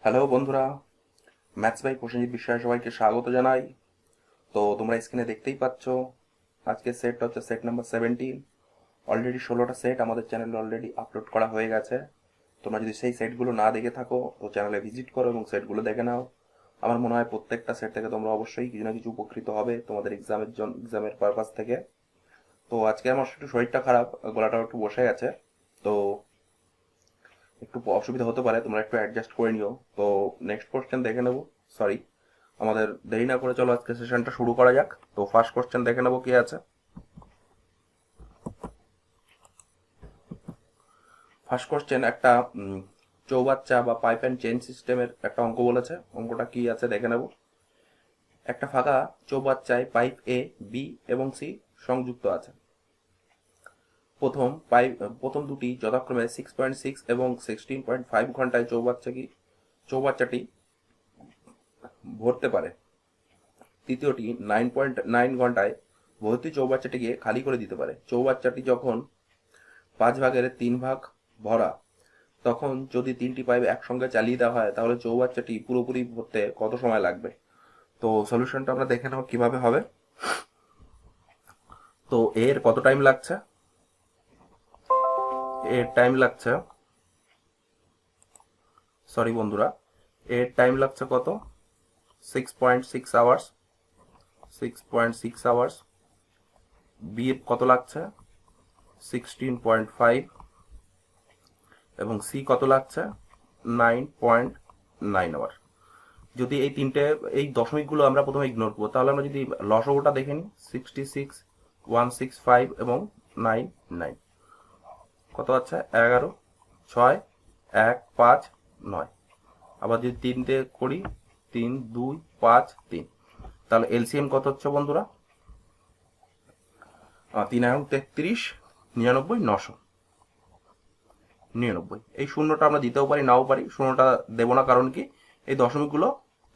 Hello বন্ধুরা, maths by Prosenjit বিশ্বাস সবাইকে স্বাগত জানাই। তো তোমরা স্ক্রিনে দেখতেই পাচ্ছ আজকের সেটটা হচ্ছে সেট নাম্বার 17। অলরেডি 16টা সেট আমাদের চ্যানেলে অলরেডি আপলোড করা হয়ে গেছে। তোমরা যদি সেই সেটগুলো না দেখে থাকো তো চ্যানেলে ভিজিট করো এবং সেটগুলো দেখে নাও। আমার মনে হয় প্রত্যেকটা সেট থেকে তোমরা অবশ্যই কিছু না কিছু উপকৃত হবে তোমাদের এক্সামের পারপাস থেকে। তো আজকে আমার একটু শরীরটা খারাপ, গলাটাও একটু বসে গেছে, তো একটু অসুবিধা হতে পারে, তোমরা একটু অ্যাডজাস্ট করে নিও। তো নেক্সট কোশ্চেন দেখে নেবো। সরি, আমাদের দেরি না করে চলো আজকে সেশনটা শুরু করা যাক। তো ফার্স্ট কোশ্চেন দেখে নেবো কি আছে। ফার্স্ট কোশ্চেন একটা চৌবাচ্চা বা পাইপ অ্যান্ড চেইন সিস্টেমের একটা অঙ্ক বলেছে। অঙ্কটা কি আছে দেখে নেব। একটা ফাঁকা চৌবাচ্চায় পাইপ এ, বি এবং সি সংযুক্ত আছে। প্রথম দুটি যথাক্রমে 6.6 এবং 16.5 ঘন্টায় চৌবাচ্চাটি ভরতে পারে। তৃতীয়টি 9.9 ঘন্টায় ভর্তি চৌবাচ্চাটিকে খালি করে দিতে পারে। চৌবাচ্চাটি যখন 5/3 ভরা, তখন যদি 3টি পাইপ একসঙ্গে চালিয়ে দেওয়া হয় তাহলে চৌবাচ্চাটি পুরোপুরি ভরতে কত সময় লাগবে। তো সলিউশনটা আমরা দেখে নেব কিভাবে হবে। তো এর কত টাইম লাগছে, এর টাইম লাগছে, সরি বন্ধুরা, এর টাইম লাগছে কত, 6.6 আওয়ার্স। 6.6 আওয়ার্স। বি এর কত লাগছে, 16.5, এবং সি কত লাগছে, 9.9 আওয়ার। যদি এই দশমিকগুলো আমরা প্রথমে ইগনোর করবো, তাহলে আমরা যদি লসগোটা দেখে নিই, 66, 165 এবং 9, কত আছে, 11, 6, 1, 5, 9। আবার যদি 3 করি, 3, 2, 5, 3, তাহলে এলসিএম কত হচ্ছে বন্ধুরা, 3 33, 99, 999। এই শূন্যটা আমরা দিতেও পারি নাও পারি, শূন্যটা দেবো না, কারণ কি এই দশমিকগুলো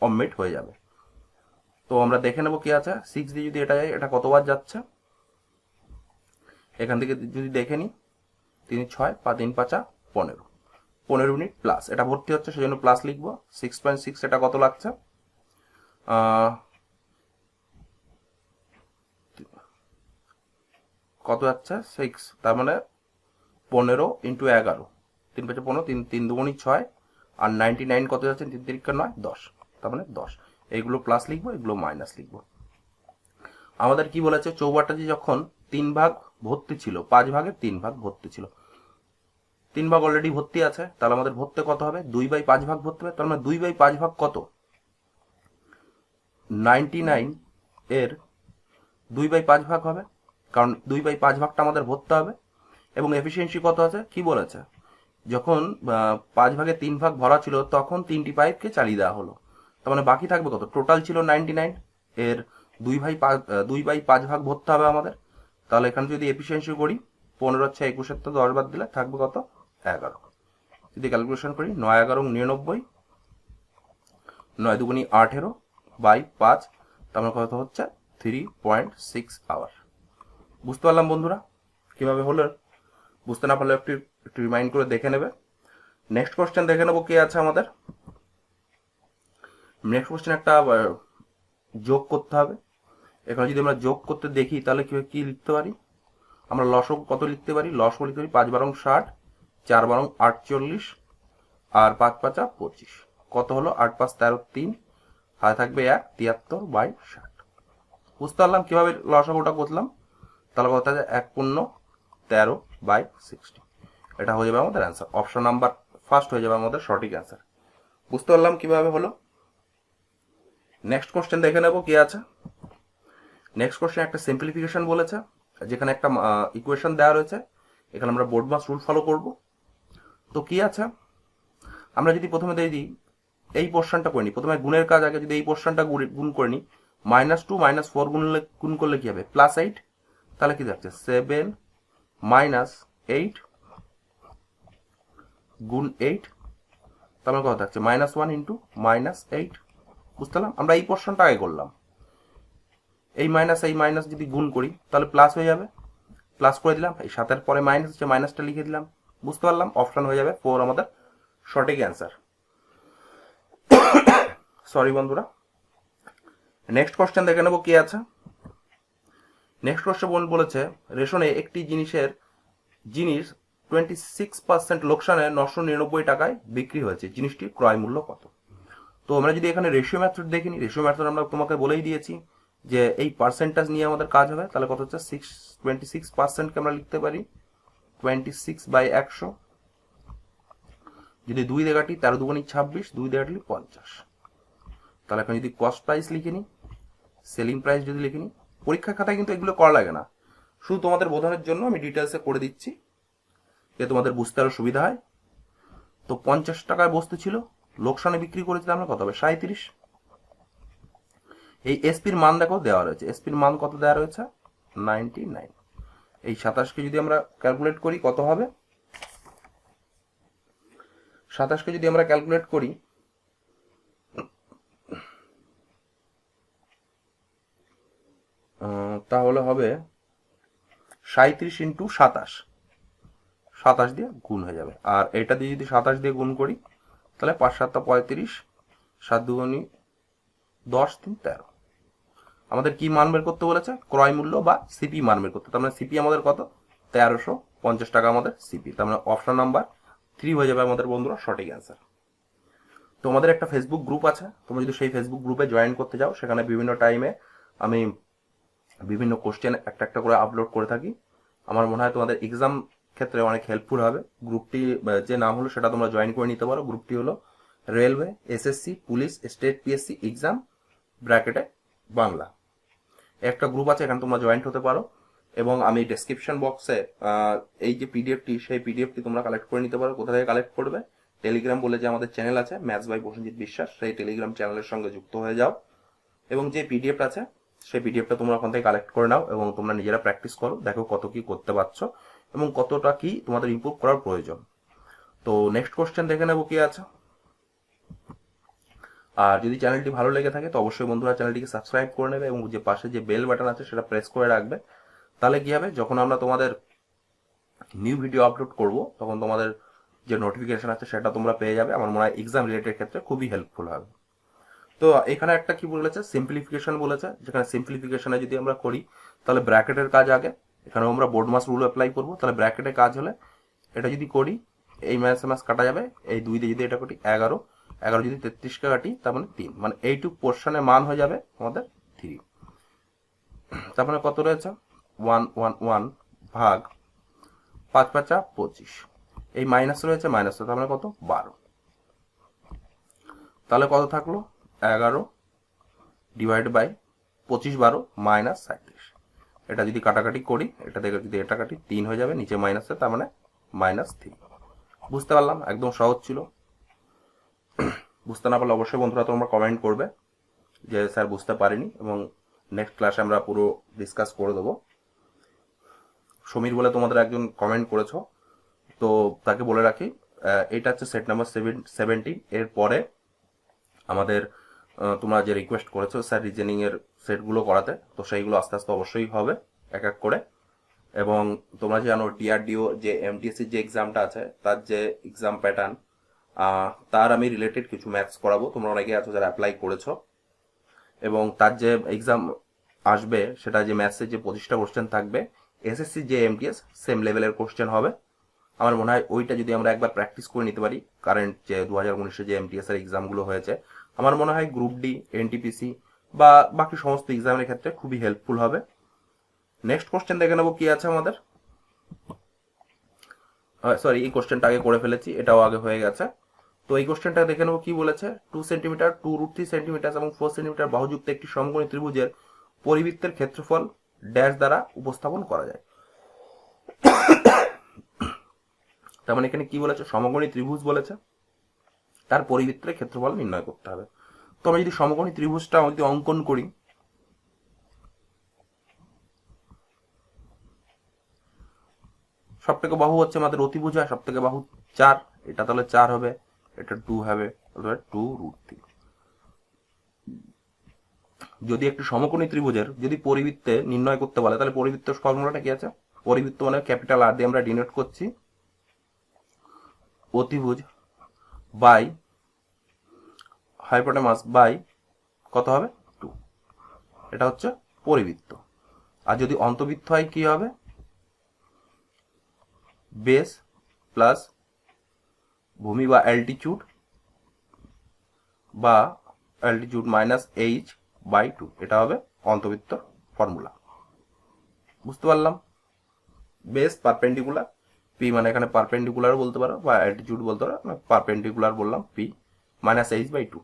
অমিট হয়ে যাবে। তো আমরা দেখে নেবো কি আছে। 6 দিয়ে যদি এটা যায়, এটা কতবার যাচ্ছে, এখান থেকে যদি দেখে নিই, 3, 6, 3, 5, 15 মিনিট প্লাস, এটা ভর্তি হচ্ছে সেজন্য প্লাস লিখবো। 6.6 এটা কত লাগছে, কত যাচ্ছে 6, তার মানে 15 × 11, 3 5 15, 3 2 6, আর 99 কত যাচ্ছে, 3 3 9, 10, তার মানে 10। এইগুলো প্লাস লিখবো, এগুলো মাইনাস লিখবো। আমাদের কি বলেছে, চৌবাচ্চাটি যখন 3 ভাগ ভর্তি ছিল, 5/3 ভর্তি ছিল, 3 ভাগ অলরেডি ভর্তি আছে, তাহলে আমাদের ভর্তি কত হবে, 2/5 ভর্তি হবে। তার মানে 2/5 কত, 99 এর 2/5 হবে, কারণ 2/5 আমাদের ভরতে হবে। এবং এফিসিয়েন্সি কত আছে, কি বলেছে, যখন 5/3 ভরা ছিল তখন 3টি পাইপকে চালিয়ে দেওয়া হলো, তার মানে বাকি থাকবে কত, টোটাল ছিল 99, এর 2/5 ভরতে হবে আমাদের। তাহলে এখানে যদি এফিসিয়েন্সি করি, 15 হচ্ছে 21 তো 10 বাদ দিলে থাকবে কত, 11। যদি ক্যালকুলেশন করি, 9 11 99, 9 2 18 বাই 5, তার মানে কত হচ্ছে 3.6 আওয়ার। বুঝতে পারলাম বন্ধুরা কিভাবে হলো। বুঝতে না পারলে একটু একটু রিমাইন্ড করে দেখে নেবে। নেক্সট কোশ্চেন দেখে নেবো কি আছে আমাদের। নেক্সট কোশ্চেন একটা যোগ করতে হবে। এখানে যদি আমরা যোগ করতে দেখি, তাহলে কি লিখতে পারি, আমরা লসগু কত লিখতে পারি, লসগু লিখতে পারি 5 12 60, 4 12 48, আর 5 5 25, কত হলো, 8 5 13 3, হাতে থাকবে 1, 73/60। বুঝতে পারলাম কিভাবে লসাগুটা করলাম। তাহলে কত আছে, 1 13/60। এটা হয়ে যাবে আমাদের অ্যান্সার। অপশন নাম্বার ফার্স্ট হয়ে যাবে আমাদের সঠিক অ্যান্সার। বুঝতে পারলাম কিভাবে হলো। নেক্সট কোশ্চেন দেখে নেবো কি আছে। নেক্সট কোশ্চেন একটা সিম্পলিফিকেশন বলেছে, যেখানে একটা ইকুয়েশন দেওয়া রয়েছে, এখানে আমরা বোর্ড মাস রুল ফলো করব। তো কি আছে, আমরা যদি প্রথমে দেখি এই পোর্শনটা করে নিই, প্রথমে গুণের কাজ আগে যদি এই পোর্শনটা গুণ করে নিই, -2 -4 গুণ করলে কি হবে, +8, তাহলে কি যাচ্ছে 7 -8 গুণ 8, তাহলে কত থাকছে, -1 × -8। বুঝতে পারলাম, আমরা এই পোর্শনটা আগে করলাম। এই মাইনাস যদি গুণ করি তাহলে প্লাস হয়ে যাবে, প্লাস করে দিলাম, এই 7-এর পরে মাইনাস হচ্ছে, মাইনাসটা লিখে দিলাম। বুঝতে পারলাম, অপশন হয়ে যাবে 4 আমাদের সঠিক অ্যান্সার। সরি বন্ধুরা। নেক্সট কোশ্চেন দেখে নেবো কি আছে। নেক্সট কোশ্চেন বলেছে রেশনে একটি জিনিস 26% লোকসানে 999 টাকায় বিক্রি হয়েছে, জিনিসটির ক্রয় মূল্য কত? তো আমরা যদি এখানে রেশিও মেথড দেখিনি, রেশিও মেথড আমরা তোমাকে বলেই দিয়েছি যে এই পার্সেন্টেজ নিয়ে আমাদের কাজ হবে। তাহলে কত হচ্ছে 26%কে আমরা লিখতে পারি 26/100। যদি 2 দিয়ে কাটি 13 দুগুণে 26, 2 দিয়ে কাটলে 50। তাহলে এখন যদি কস্ট প্রাইস লিখে নিই, সেলিং প্রাইস যদি লিখে নিই, পরীক্ষার খাতায় কিন্তু এগুলো করা লাগে না, শুধু তোমাদের বোঝানোর জন্য আমি ডিটেলসে করে দিচ্ছি যে তোমাদের বুঝতে আরো সুবিধা হয়। তো 50 টাকায় বস্তু ছিল, লোকসানে বিক্রি করেছিলাম আমরা কত হবে 37। এই এসপির মান দেখো দেওয়া রয়েছে, এসপির মান কত দেওয়া রয়েছে 99। এই 27কে যদি আমরা ক্যালকুলেট করি কত হবে, 27কে যদি আমরা ক্যালকুলেট করি তাহলে হবে 37 ইন্টু 27, 27 দিয়ে গুণ হয়ে যাবে। আর এটা দিয়ে যদি 27 দিয়ে গুণ করি তাহলে 5 7 35, 7 দুগুণে 10, 3 13। আমাদের কি মান বের করতে বলেছে, ক্রয় মূল্য বা সিপি মান বের করতে। তার মানে সিপি আমাদের কত 1350 টাকা আমাদের সিপি। তার মানে অপশন নাম্বার 3 হয়ে যাবে আমাদের বন্ধুরা সঠিক অ্যান্সার। তো আমাদের একটা ফেসবুক গ্রুপ আছে, তোমরা যদি সেই ফেসবুক গ্রুপে জয়েন করতে যাও, সেখানে বিভিন্ন টাইমে আমি বিভিন্ন কোশ্চেন একটা একটা করে আপলোড করে থাকি। আমার মনে হয় তোমাদের এক্সাম ক্ষেত্রে অনেক হেল্পফুল হবে। গ্রুপটি যে নাম হলো সেটা তোমরা জয়েন করে নিতে পারো। গ্রুপটি হলো railway, SSC, police, state PSC exam ব্র্যাকেটে বাংলা। একটা গ্রুপ আছে, এখানে তোমরা জয়েন্ট হতে পারো। এবং আমি ডেসক্রিপশন বক্সে এই যে পিডিএফটি, সেই পিডিএফটি তোমরা কালেক্ট করে নিতে পারো। কোথা থেকে কালেক্ট করবে, টেলিগ্রাম বলে যে আমাদের চ্যানেল আছে ম্যাথস বাই প্রসেনজিৎ বিশ্বাস, সেই টেলিগ্রাম চ্যানেলের সঙ্গে যুক্ত হয়ে যাও এবং যে পিডিএফ আছে সেই পিডিএফটা তোমরা ওখান থেকে কালেক্ট করে নাও এবং তোমরা নিজেরা প্র্যাকটিস করো, দেখো কত কি করতে পারছো এবং কতটা কি তোমাদের ইমপ্রুভ করার প্রয়োজন। তো নেক্সট কোশ্চেন দেখে নেবো কি আছে। আর যদি চ্যানেলটি ভালো লেগে থাকে তো অবশ্যই বন্ধুরা চ্যানেলটিকে সাবস্ক্রাইব করে নেবে এবং যে পাশে যে বেল বাটন আছে সেটা প্রেস করে রাখবে। তাহলে কি হবে, যখন আমরা তোমাদের নিউ ভিডিও আপলোড করব তখন তোমাদের যে নোটিফিকেশন আছে সেটা তোমরা পেয়ে যাবে। আমার মনে হয় এক্সাম রিলেটেড ক্ষেত্রে খুবই হেল্পফুল হবে। তো এখানে একটা কি বলেছে, সিম্পলিফিকেশন বলেছে, যেখানে সিম্পলিফিকেশনে যদি আমরা করি তাহলে ব্র্যাকেটের কাজ আগে, এখানেও আমরা বোর্ড মাস রুল অ্যাপ্লাই করবো। তাহলে ব্র্যাকেটের কাজ হলে এটা যদি করি, এই মাস কাটা যাবে, এই 2 দিয়ে যদি এটা করি 11, 11 যদি 33কে কাটি তার মানে 3, মানে এইটুক পোর্শনের মান হয়ে যাবে আমাদের 3। তার মানে কত রয়েছে 111 ভাগ 5 5 25, এই মাইনাস রয়েছে, মাইনাস তার মানে কত 12। তাহলে কত থাকলো 11 ডিভাইড বাই 25 12 মাইনাস 37। এটা যদি কাটাকাটি করি, এটা থেকে যদি এটা কাটি 3 হয়ে যাবে, নিচে মাইনাস, তার মানে -3। বুঝতে পারলাম, একদম সহজ ছিল। বুঝতে না পারলে অবশ্যই বন্ধুরা তোমরা কমেন্ট করবে যে স্যার বুঝতে পারিনি, এবং নেক্সট ক্লাসে আমরা পুরো ডিসকাস করে দেবো। সমীর বলে তোমাদের একজন কমেন্ট করেছো, তো তাকে বলে রাখি এটা হচ্ছে সেট নাম্বার 17। এর পরে আমাদের তোমরা যে রিকোয়েস্ট করেছো স্যার রিজনিং এর সেটগুলো করাতে, তো সেইগুলো আস্তে আস্তে অবশ্যই হবে এক এক করে। এবং তোমরা জানো ডিআরডিও যে এমটিএসসি যে এক্সামটা আছে তার যে এক্সাম প্যাটার্ন, তার আমি রিলেটেড কিছু ম্যাথস করাবো। তোমরা অনেকে আছো যারা অ্যাপ্লাই করেছো, এবং তার যে এক্সাম আসবে সেটা যে ম্যাথসের যে 25টা কোশ্চেন থাকবে, এসএসসি যে এমটিএস সেম লেভেলের কোশ্চেন হবে। আমার মনে হয় ওইটা যদি আমরা একবার প্র্যাকটিস করে নিতে পারি, কারেন্ট যে 2019-এ যে এমটিএস এর এক্সামগুলো হয়েছে, আমার মনে হয় গ্রুপ ডি, এনটিপিসি বা বাকি সমস্ত এক্সামের ক্ষেত্রে খুবই হেল্পফুল হবে। নেক্সট কোশ্চেন দেখে নেবো কি আছে আমাদের। সরি, এই কোশ্চেনটা আগে করে ফেলেছি, এটাও আগে হয়ে গেছে। তো এই কোশ্চেনটা দেখে নেবো কি বলেছে। 2 সেন্টিমিটার, 2√3 সেন্টিমিটার এবং 4 সেন্টিমিটার বাহুযুক্ত একটি সমকোণী ত্রিভুজের পরিবৃত্তের ক্ষেত্রফল ড্যাশ দ্বারা উপস্থাপন করা যায়। তার মানে এখানে কি বলেছে, সমকোণী ত্রিভুজ বলেছে, তার পরিবৃত্তের ক্ষেত্রফল নির্ণয় করতে হবে। তো আমরা যদি সমকোণী ত্রিভুজটা যদি অঙ্কন করি, সব থেকে বাহু হচ্ছে আমাদের অতিভুজ, হয় সব থেকে বাহু 4, এটা তাহলে 4 হবে, এটা 2 হবে, 2√3। যদি একটি সমকোণী ত্রিভুজের যদি পরিবৃত্তে নির্ণয় করতে বলে, তাহলে পরিবৃত্তের ফর্মুলাটা কি আছে, পরিবৃত্ত মানে ক্যাপিটাল আর দিয়ে আমরা ডিনোট করছি অতিভুজ বাই হাইপোটেনাস বাই কত হবে 2, এটা হচ্ছে পরিবৃত্ত। আর যদি অন্তবৃত্ত হয় কি হবে, বেস প্লাস ভূমি বা অ্যালটিটিউড বা অ্যালটিটিউড মাইনাস এইচ বাই 2, এটা হবে অন্তবৃত্ত ফর্মুলা। বুঝতে পারলাম? বেস পারপেন্ডিকুলার, পি মানে এখানে পারপেন্ডিকুলার বলতে পারো বা অ্যালটিটিউড বলতে পারো, পারপেন্ডিকুলার বললাম, পি মাইনাস এইচ বাই 2।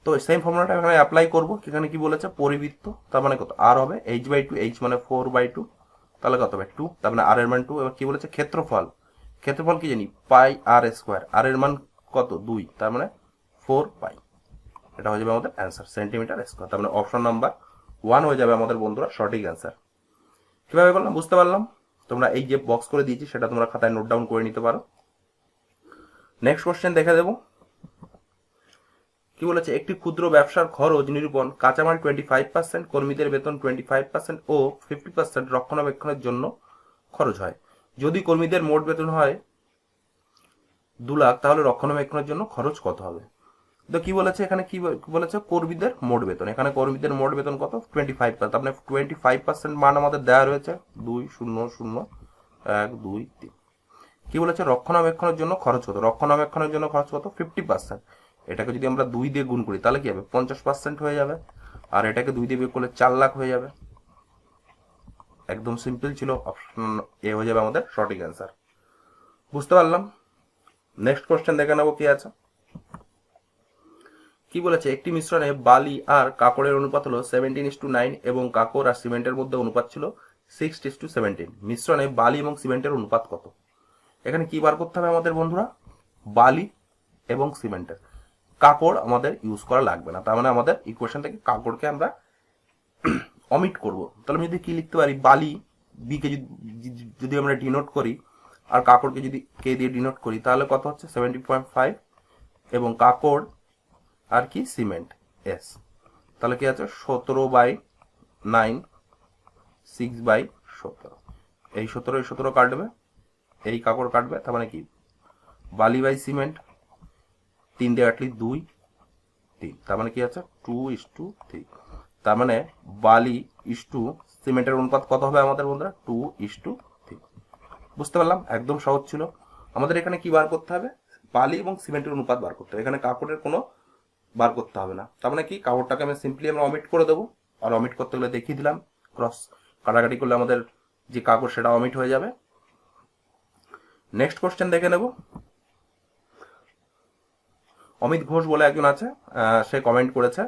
তো সেম ফর্মুলাটা এখানে অ্যাপ্লাই করবো। এখানে কি বলেছে, পরিবৃত্ত, তার মানে কত, আর হবে এইচ বাই 2, এইচ মানে 4/2, তাহলে কত হবে 2, তার মানে আর এর মান 2। এবার কি বলেছে, ক্ষেত্রফল, ক্ষেত্রফল কি জানি, পাই আর স্কোয়ার, আর এর মান কত 2, তার মানে 4 পাই, এটা হয়ে যাবে আমাদের অ্যান্সার, সেন্টিমিটার স্কোয়ার। তার মানে অপশন নাম্বার 1 হয়ে যাবে আমাদের বন্ধুরা সঠিক অ্যান্সার। কিভাবে করলাম বুঝতে পারলাম? তোমরা এই যে বক্স করে দিয়েছি সেটা তোমরা খাতায় নোট ডাউন করে নিতে পারো। নেক্সট কোশ্চেন দেখে দেবো। কি বলেছে, একটি ক্ষুদ্র ব্যবসার খরচ নিরূপণ, কাঁচামাল 25%, কর্মীদের বেতন 25% ও 50% রক্ষণাবেক্ষণের জন্য খরচ হয়। যদি কর্মীদের মোট বেতন হয় 2 লাখ, তাহলে রক্ষণাবেক্ষণের জন্য খরচ কত হবে? তো কি বলেছে এখানে, কি বলেছে, কর্মীদের মোট বেতন। এখানে কর্মীদের মোট বেতন কত, 25%, তার মানে 25% মান আমাদের দেওয়া রয়েছে 2 0 0 1 2 3। কি বলেছে, রক্ষণাবেক্ষণের জন্য খরচ কত, রক্ষণাবেক্ষণের জন্য খরচ কত 50%। এটাকে যদি আমরা 2 দিয়ে গুণ করি তাহলে কি হবে, 50% হয়ে যাবে, আর এটাকে 2 দিয়ে বিয়োগ করলে 4 লাখ হয়ে যাবে। একদম সিম্পল ছিল, অপশন এ হয়ে যাবে আমাদের সঠিক অ্যান্সার। বুঝতে পারলাম? নেক্সট কোশ্চেন দেখে নেবো কি আছে। কি বলেছে, একটি মিশ্রণে বালি আর কাকড়ের অনুপাত হলো 17:9 এবং কাকড় আর সিমেন্টের মধ্যে অনুপাত ছিল 6:17। মিশ্রণে বালি এবং সিমেন্টের অনুপাত কত? এখানে কি বার করতে হবে আমাদের বন্ধুরা, বালি এবং সিমেন্টের, কাকড় আমাদের ইউজ করা লাগবে না, তার মানে আমাদের ইকুয়েশন থেকে কাকড়কে আমরা অমিট করব। তাহলে আমি যদি কি লিখতে পারি, বালি বি কে যদি আমরা ডিনোট করি আর কাকড়কে যদি কে দিয়ে ডিনোট করি তাহলে কত হচ্ছে 70.5, এবং কাকড় আর কি সিমেন্ট এস, তাহলে কি আছে 17/9, 6/17, এই 17 কাটবে, এই কাকড় কাটবে, তার মানে কি বালি বাই সিমেন্ট 3 দিয়ে কাটলি 2 3, তার মানে কি আছে 2:3, তার মানে বালি ইস্টু সিমেন্টের অনুপাত কত হবে আমাদের বন্ধুরা, 2:3। বুঝতে পারলাম? একদম সহজ ছিল। আমাদের এখানে কি বার করতে হবে, বালি এবং সিমেন্টের অনুপাত বার করতে হবে, এখানে কাপড়ের কোনো বার করতে হবে না। তার মানে কি, কাপড়টাকে আমি সিম্পলি আমরা অমিট করে দেবো, আর অমিট করতে গেলে দেখিয়ে দিলাম, ক্রস কাটাকাটি করলে আমাদের যে কাপড় সেটা অমিট হয়ে যাবে। নেক্সট কোশ্চেন দেখে নেব। অমিত ঘোষ বলে একজন আছে, সে কমেন্ট করেছে,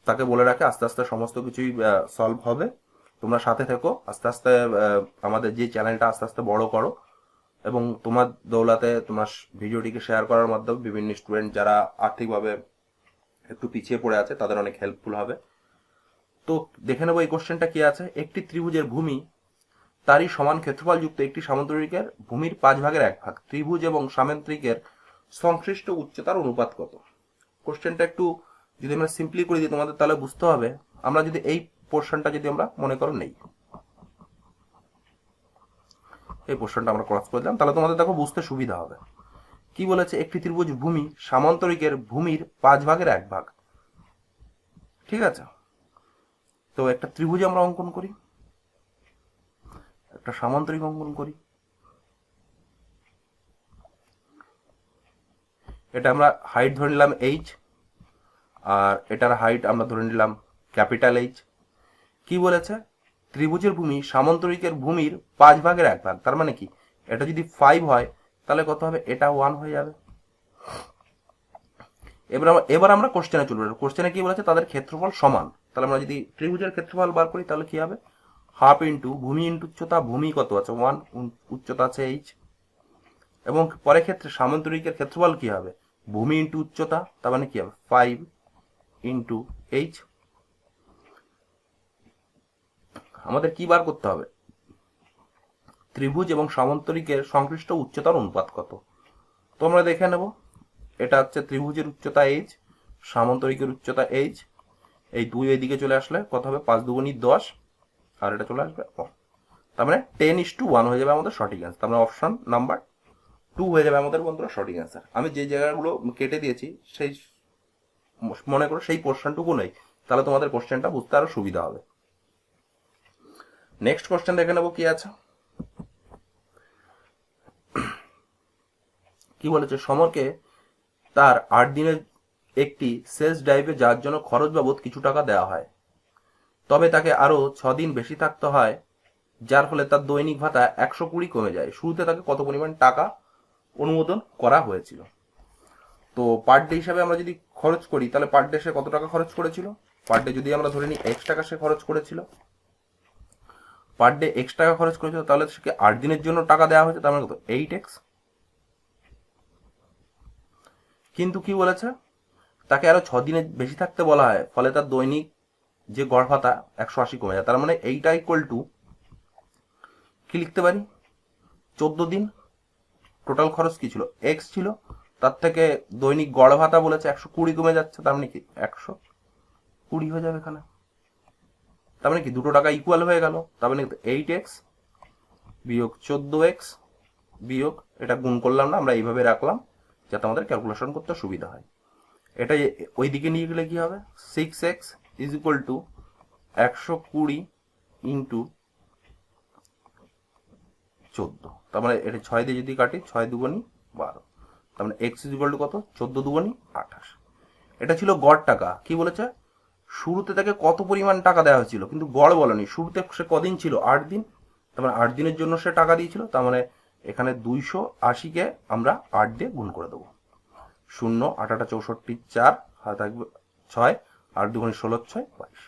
তাকে বলে রাখে আস্তে আস্তে সমস্ত কিছুই সলভ হবে, তোমরা সাথে থেকো, আস্তে আস্তে আমাদের যে চ্যানেলটা আস্তে আস্তে বড় করো, এবং তোমার দৌলাতে তোমার ভিডিওটিকে শেয়ার করার মাধ্যমে বিভিন্ন স্টুডেন্ট যারা আর্থিকভাবে একটু পিছিয়ে পড়ে আছে তাদের অনেক হেল্পফুল হবে। তো দেখে নেবো এই কোশ্চেনটা কি আছে। একটি ত্রিভুজের ভূমি তারই সমান ক্ষেত্রফল যুক্ত একটি সামান্তরিকের ভূমির 5/1 ত্রিভুজ এবং সামান্তরিকের সংশ্লিষ্ট উচ্চতার অনুপাত কত? কোশ্চেনটা একটু যদি আমরা সিম্পলি করে দিই তোমাদের তাহলে বুঝতে হবে। আমরা যদি এই পোর্শনটা যদি আমরা মনে করো নেই, এই পোর্শনটা আমরা ক্রস করে দিলাম, তাহলে তোমাদের দেখো বুঝতে সুবিধা হবে। কি বলেছে, একটি ত্রিভুজ ভূমি সামান্তরিকের ভূমির 5/1, ঠিক আছে। তো একটা ত্রিভুজ আমরা অঙ্কন করি, একটা সামান্তরিক অঙ্কন করি, এটা আমরা হাইট ধরে নিলাম এইচ, আর এটার হাইট আমরা ধরে নিলাম ক্যাপিটাল এইচ। কি বলেছে, ত্রিভুজের ভূমি সামান্তরিকের ভূমির 5/1, তার মানে কি, এটা যদি 5 হয় তাহলে কত হবে, এটা 1 হয়ে যাবে। এবার আমরা কোশ্চেনে চলবো। কোশ্চেনে কি বলেছে, তাদের ক্ষেত্রফল সমান, তাহলে আমরা যদি ত্রিভুজের ক্ষেত্রফল বার করি তাহলে কি হবে, হাফ ইন্টু ভূমি ইন্টু উচ্চতা, ভূমি কত আছে 1, উচ্চতা আছে এইচ, এবং পরের ক্ষেত্রে সামান্তরিকের ক্ষেত্রফল কি হবে, ভূমি ইন্টু উচ্চতা, তার মানে কি হবে 5 ইন্টু এইচ। আমাদের কি বার করতে হবে, ত্রিভুজ এবং সামান্তরিকের সংশ্লিষ্ট উচ্চতার অনুপাত কত। তো আমরা দেখে নেব, এটা হচ্ছে ত্রিভুজের উচ্চতা এইচ, সামান্তরিকের উচ্চতা এইচ, এই 2 এদিকে চলে আসলে কত হবে, 5 2 10, আর এটা চলে আসবে 1, তার মানে 10:1 হয়ে যাবে আমাদের সঠিক অ্যান্সার। তার মানে অপশন নাম্বার 2 হয়ে যাবে আমাদের বন্ধুরা সঠিক অ্যান্সার। আমি যে জায়গাগুলো কেটে দিয়েছি সেই মনে করো সেই পোর্শনটুকু নেই, তাহলে তোমাদের কোশ্চেনটা বুঝতে আরো সুবিধা হবে। নেক্সট কোশ্চেন দেখে নেবো কি আছে। কি বলেছে, সমরকে তার 8 দিনের একটি সেলস ড্রাইভে যাওয়ার জন্য খরচ বাবদ কিছু টাকা দেওয়া হয়, তবে তাকে আরো 6 দিন বেশি থাকতে হয়, যার ফলে তার দৈনিক ভাতা 120 কমে যায়। শুরুতে তাকে কত পরিমাণ টাকা অনুমোদন করা হয়েছিল? তো পার ডে হিসাবে আমরা যদি খরচ করি, তাহলে পার ডে সে কত টাকা খরচ করেছিল? পার ডে যদি আমরা ধরে নিই x টাকা সে খরচ করেছিল, পার ডে x টাকা খরচ করেছিল, তাহলে সে 8 দিনের জন্য টাকা দেওয়া হয়েছে, তার মানে কত 8x। কিন্তু কি বলেছে, তাকে আরো 6 দিনের বেশি থাকতে বলা হয়, ফলে তার দৈনিক যে গড় ভাতা 180 কমে যায়। তার মানে এইটা ইকুয়াল টু কি লিখতে পারি, 14 দিন। টোটাল খরচ কি ছিল, x ছিল, তার থেকে দৈনিক গড় ভাতা বলেছে 120 কমে যাচ্ছে, তার মানে কি 120 হয়ে যাবে এখানে। তার মানে কি দুটো টাকা ইকুয়াল হয়ে গেল, তার মানে 8x বিয়োগ 14x বিয়োগ, এটা গুণ করলাম না, আমরা এইভাবে রাখলাম যাতে আমাদের ক্যালকুলেশন করতে সুবিধা হয়। এটা ওই দিকে নিয়ে গেলে কি হবে, 6x is equal to 120 into 14, তার মানে এটা 6 দিয়ে যদি কাটি, 6 দুগুণী 12, তার মানে x ইজ ইকুয়াল টু কত, 14 দুগুণী 28। এটা ছিল গড় টাকা। কি বলেছে, শুরুতে তাকে কত পরিমাণ টাকা দেওয়া হয়েছিল, কিন্তু গড় বলেনি। শুরুতে সে কদিন ছিল, 8 দিন, তার মানে 8 দিনের জন্য সে টাকা দিয়েছিল, তার মানে এখানে 280-কে আমরা 8 দিয়ে গুণ করে দেবো। 0 8 8 64 4 হাতে থাকবে 6, 8 দুগুণী 16 6 22,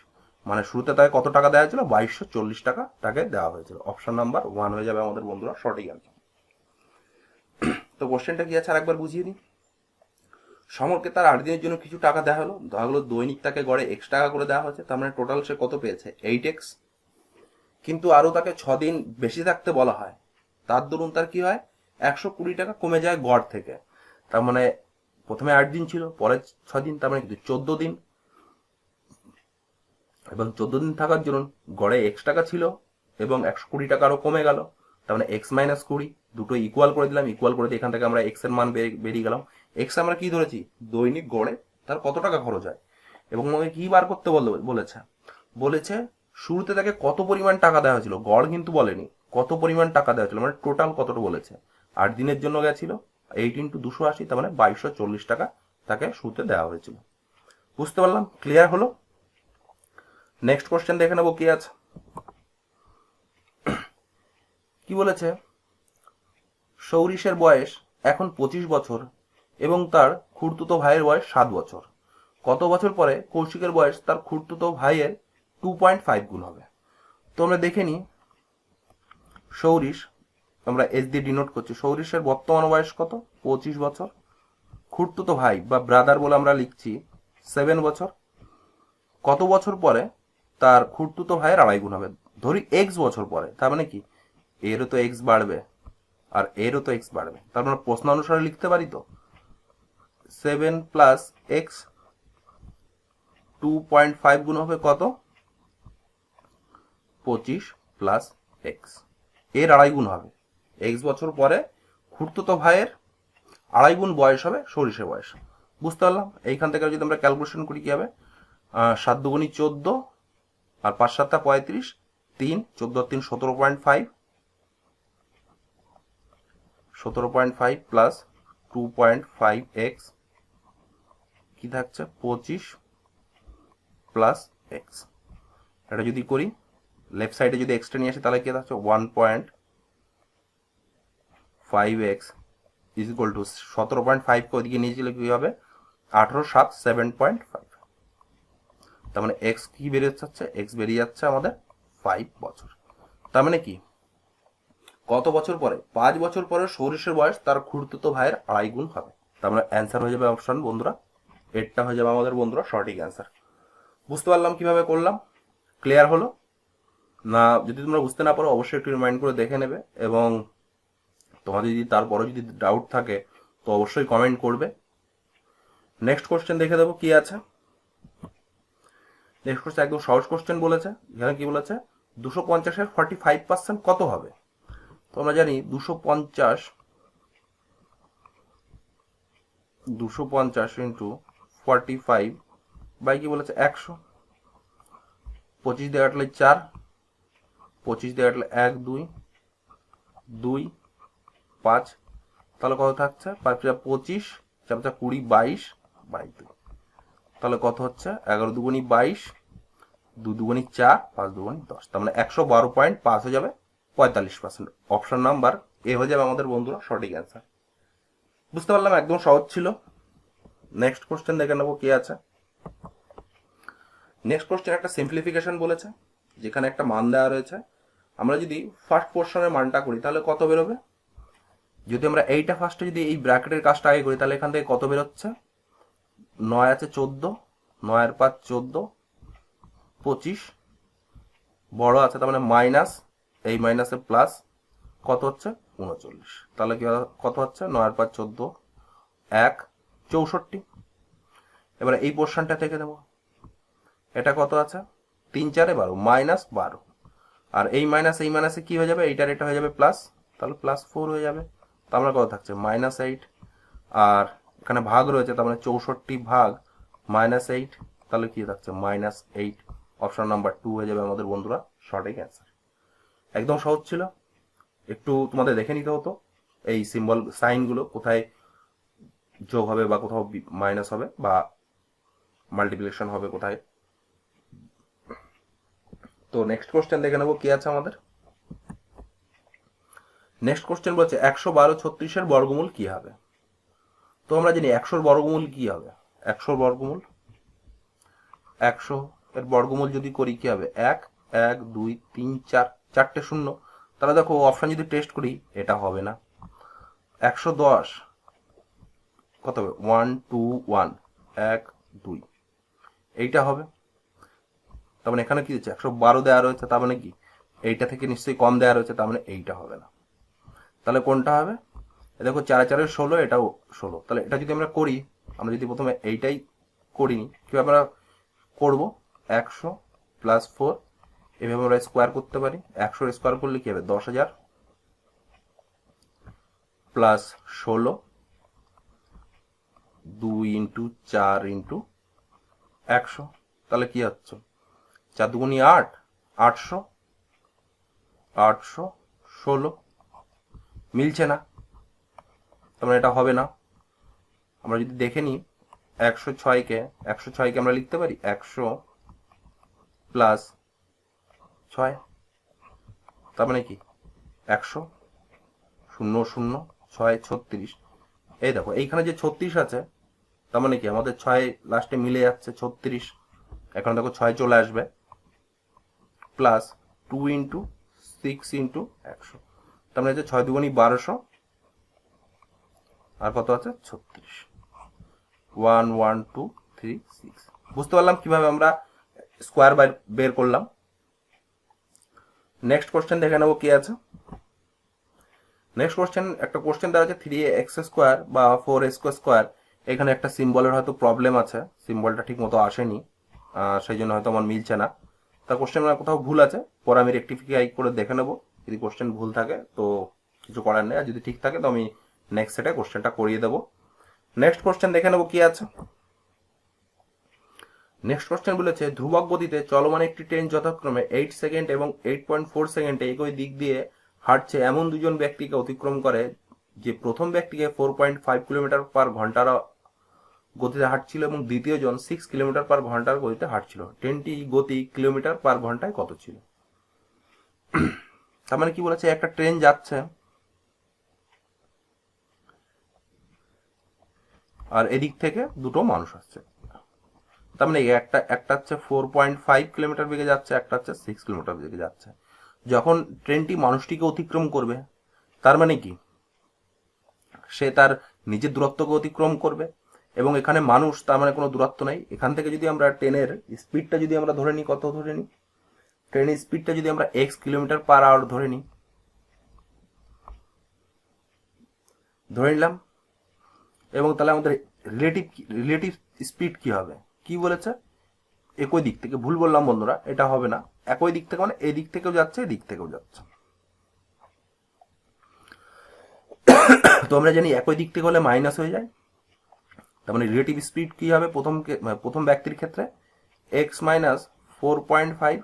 মানে শুরুতে তাকে কত টাকা দেওয়া হয়েছিল, 2240 টাকা তাকে দেওয়া হয়েছিল। অপশন নাম্বার 1 হয়ে যাবে আমাদের বন্ধুরা সঠিক অ্যান্সার। তো কোশ্চেনটা কি আছে আরেকবার বুঝিয়ে দিই। সমরকে তার 8 দিনের জন্য কিছু টাকা দেওয়া হলো দৈনিক তাকে গড়ে x টাকা করে দেওয়া হয়েছে, তার মানে টোটাল সে কত পেয়েছে, 8x। কিন্তু আরো তাকে 6 দিন বেশি থাকতে বলা হয়, তার দরুন তার কি হয়, 120 টাকা কমে যায় গড় থেকে। তার মানে প্রথমে 8 দিন ছিল, পরে 6 দিন, তার মানে কিন্তু 14 দিন, এবং 14 দিন থাকার জন্য গড়ে x টাকা ছিল এবং 120 টাকা আরো কমে গেল, তার মানে x মাইনাস 20, দুটো ইকুয়াল করে দিলাম। ইকুয়াল করে দিয়ে এখান থেকে আমরা x এর মান বেরিয়ে গেলাম। x আমরা কি ধরেছি, দৈনিক গড়ে তার কত টাকা খরচ হয়, এবং আমাকে কি বার করতে বলেছে শুরুতে তাকে কত পরিমাণ টাকা দেওয়া হয়েছিল, গড় কিন্তু বলেনি, কত পরিমাণ টাকা দেওয়া হয়েছিল, মানে টোটাল কতটা বলেছে। 8 দিনের জন্য গেছিল 8 ইন্টু 280, তার মানে 2240 টাকা তাকে শুরুতে দেওয়া হয়েছিল। বুঝতে পারলাম, ক্লিয়ার হলো। নেক্সট কোশ্চেন দেখে নেবো কি আছে। কি বলেছে, সৌরিশের বয়স এখন 25 বছর এবং তার খুড়তুতো ভাইয়ের বয়স 7 বছর। কত বছর পরে কৌশিকের বয়স তার খুড়তুতো ভাইয়ের 2.5 গুণ হবে? তো আমরা দেখে নিই, সৌরিশ আমরা এস দিয়ে ডিনোট করছি, সৌরিশের বর্তমান বয়স কত, 25 বছর। খুড়তুতো ভাই বা ব্রাদার বলে আমরা লিখছি 7 বছর। কত বছর পরে তার খুড়তুতো ভাইয়ের 2.5 গুণ হবে? ধরি x বছর পরে, তার মানে কি এরও তো x বাড়বে আর এরও তো x বাড়বে, তার মানে প্রশ্ন অনুসারে লিখতে পারি তো 7 প্লাস এক্স 2.5 গুণ হবে কত, 25 প্লাস এক্স, এর 2.5 গুণ হবে। x বছর পরে খুড়তুতো ভাইয়ের 2.5 গুণ বয়স হবে সরিষের বয়স। বুঝতে পারলাম। এইখান থেকে যদি আমরা ক্যালকুলেশন করি কি হবে, 7 দুগুণী 14 আর 5 7 35, 3 14 3 17.5, 17.5 প্লাস 2.5x কি থাকছে, 25 প্লাস এক্স। এটা যদি করি লেফট সাইডে যদি এক্সটা নিয়ে আসে, তাহলে কি থাকছে 1.5x ইজ ইকুয়াল টু 17.5 কে ওদিকে নিয়ে গেলে কি হবে, 18 7 7.5, তার মানে এক্স কি বেরিয়ে যাচ্ছে, এক্স বেরিয়ে যাচ্ছে আমাদের 5 বছর। তার মানে কি কত বছর পরে, 5 বছর পরে সৌরিশের বয়স তার খুড়তুতো ভাইয়ের 2.5 গুণ হবে। তার মানে অ্যান্সার হয়ে যাবে অপশন বন্ধুরা, এরটা হয়ে যাবে আমাদের বন্ধুরা সঠিক অ্যান্সার। বুঝতে পারলাম কিভাবে করলাম, ক্লিয়ার হলো না? যদি তোমরা বুঝতে না পারো অবশ্যই একটু রিমাইন্ড করে দেখে নেবে, এবং তোমাদের যদি তারপরে যদি ডাউট থাকে তো অবশ্যই কমেন্ট করবে। নেক্সট কোশ্চেন দেখে দেবো কি আছে। নেক্সট কোশ্চেন একদম সহজ কোশ্চেন বলেছে। এখানে কি বলেছে, 250-এর 45% কত হবে? তো আমরা জানি 250 ইন্টু 45 বাই কি বলেছে 100, 25 দিয়ে কাটলে 4, 25 দিয়ে কাটলে 1 2 2 5, তাহলে কত থাকছে 5 25, 4 20, 22 বাই 2, তাহলে কত হচ্ছে 11 দুগুণী 22, 2 দুগুণী 4, 5 দুগুণী 10, তার মানে 112.5 হয়ে যাবে 45%। অপশন নাম্বার এ হয়ে যাবে আমাদের বন্ধুরা সঠিক অ্যান্সার। বুঝতে পারলাম একদম সহজ ছিল। নেক্সট কোশ্চেন দেখে নেবো কি আছে। নেক্সট কোশ্চেন একটা সিম্পলিফিকেশন বলেছে, যেখানে একটা মান দেওয়া রয়েছে। আমরা যদি ফার্স্ট পোর্শনের মানটা করি তাহলে কত বেরোবে, যদি আমরা এইটা ফার্স্টে যদি এই ব্র্যাকেটের কাজটা আগে করি তাহলে এখান থেকে কত বেরোচ্ছে, 9 আছে 14, 9 আর 5 14, 25 বড় আছে, তার মানে মাইনাস, এই মাইনাসে প্লাস, কত হচ্ছে 39, তাহলে কি কত হচ্ছে 9 আর 5 14, 1 64। এবারে এই পোর্শনটা থেকে দেবো, এটা কত আছে 3 4 12, মাইনাস 12, আর এই মাইনাসে কি হয়ে যাবে, এইটার এটা হয়ে যাবে প্লাস, তাহলে প্লাস 4 হয়ে যাবে। তো আমরা কত থাকছে -8, আর এখানে ভাগ রয়েছে, তার মানে 64 ভাগ -8, তাহলে কি থাকছে -8। অপশন নাম্বার 2 হয়ে যাবে আমাদের বন্ধুরা সঠিক অ্যান্সার। একদম সহজ ছিল, একটু তোমাদের দেখে নিতে হতো এই সিম্বল সাইনগুলো কোথায় যোগ হবে বা কোথাও মাইনাস হবে বা মাল্টিপ্লিকেশন হবে কোথায়। তো নেক্সট কোশ্চেন দেখে নেবো কি আছে আমাদের। নেক্সট কোশ্চেন বলছে 112 36 বর্গমূল কি হবে। তো আমরা জানি 100 বর্গমূল কি হবে, 100 বর্গমূল, 100 এর বর্গমূল যদি করি কি হবে 1 1 2 3 4, চারটে শূন্য, তাহলে দেখো অপশন যদি টেস্ট করি এটা হবে না। 110 কত হবে 1 2 1 1 2, এইটা হবে। তার মানে এখানে কি হচ্ছে 112 দেওয়া রয়েছে, তার মানে কি এইটা থেকে নিশ্চয়ই কম দেওয়া রয়েছে, তার মানে এইটা হবে না। তাহলে কোনটা হবে, দেখো 4 4 16, এটাও 16, তাহলে এটা যদি আমরা করি, আমরা যদি প্রথমে এইটাই করিনি, কিভাবে আমরা করবো 100 প্লাস 4, এভাবে আমরা স্কোয়ার করতে পারি। 100 স্কোয়ার করলে কি হবে 10,000 প্লাস 16, 2 ইন্টু 4 ইন্টু 100, তাহলে কি হচ্ছে 4 দুগুণী 8, 800, 816 মিলছে না, তার মানে এটা হবে না। আমরা যদি দেখে নিই 106কে আমরা লিখতে পারি 100 প্লাস 6, তার মানে কি 100 0 0 6 36, এই দেখো এইখানে যে 36 আছে, তার মানে কি আমাদের 6 লাস্টে মিলে যাচ্ছে 36, এখন দেখো 6 চলে আসবে, প্লাস 2 ইন্টু 6 ইন্টু 100, তার মানে হচ্ছে 6 দুগুণী 1200, আর কত আছে 36, 1 1 2 3 6। বুঝতে পারলাম কিভাবে আমরা স্কোয়ার বের করলাম। নেক্সট কোশ্চেন দেখে নেবো কি আছে। নেক্সট কোশ্চেন, একটা কোশ্চেন দেওয়া আছে 3x² বা 4x², এখানে একটা সিম্বলের হয়তো প্রবলেম আছে, সিম্বলটা ঠিক মতো আসেনি, সেই জন্য হয়তো আমার মিলছে না। তার কোশ্চেন কোথাও ভুল আছে, পরে আমি রেকটিফাই করে দেখে নেবো, যদি কোশ্চেন ভুল থাকে তো কিছু করার নেই, আর যদি ঠিক থাকে তো আমি নেক্সট সেটে কোশ্চেনটা করিয়ে দেবো। নেক্সট কোশ্চেন দেখে নেবো কি আছে। নেক্সট কোশ্চেন বলেছে ধ্রুবক গতিতে চলমান একটি ট্রেন যথাক্রমে 8 সেকেন্ড এবং 8.4 সেকেন্ডে একই দিক দিয়ে হাঁটছে এমন দুজন ব্যক্তিকে অতিক্রম করে, যে প্রথম ব্যক্তিকে 4.5 কিলোমিটার পার ঘন্টার গতিতে হাঁটছিল এবং দ্বিতীয় জন 6 কিলোমিটার পার ঘন্টার গতিতে হাঁটছিল। ট্রেনটি গতি কিলোমিটার পার ঘন্টায় কত ছিল। তার মানে কি বলেছে, একটা ট্রেন যাচ্ছে আর এদিক থেকে দুটো মানুষ আসছে, তার মানে একটা হচ্ছে 4.5 কিলোমিটার বেগে যাচ্ছে, একটা হচ্ছে 6 কিলোমিটার বেগে যাচ্ছে। যখন ট্রেনটি মানুষটিকে অতিক্রম করবে, তার মানে কি সে তার নিজের দূরত্বকে অতিক্রম করবে, এবং এখানে মানুষ, তার মানে কোনো দূরত্ব নাই। এখান থেকে যদি আমরা ট্রেনের স্পিডটা যদি আমরা ধরে নিই, কত ধরে নিই, ট্রেনের স্পিডটা যদি আমরা x কিলোমিটার পার আওয়ার ধরে নিলাম, এবং তাহলে আমাদের রিলেটিভ স্পিড কি হবে, কি বলেছে একই দিক থেকে, ভুল বললাম বন্ধুরা, এটা হবে না। একই দিক থেকে মানে এই দিক থেকেও যাচ্ছে, এদিক থেকেও যাচ্ছে। তো আমরা জানি একই দিক থেকে হলে মাইনাস হয়ে যায়, তার মানে রিলেটিভ স্পিড কি হবে প্রথম ব্যক্তির ক্ষেত্রে এক্স মাইনাস 4.5,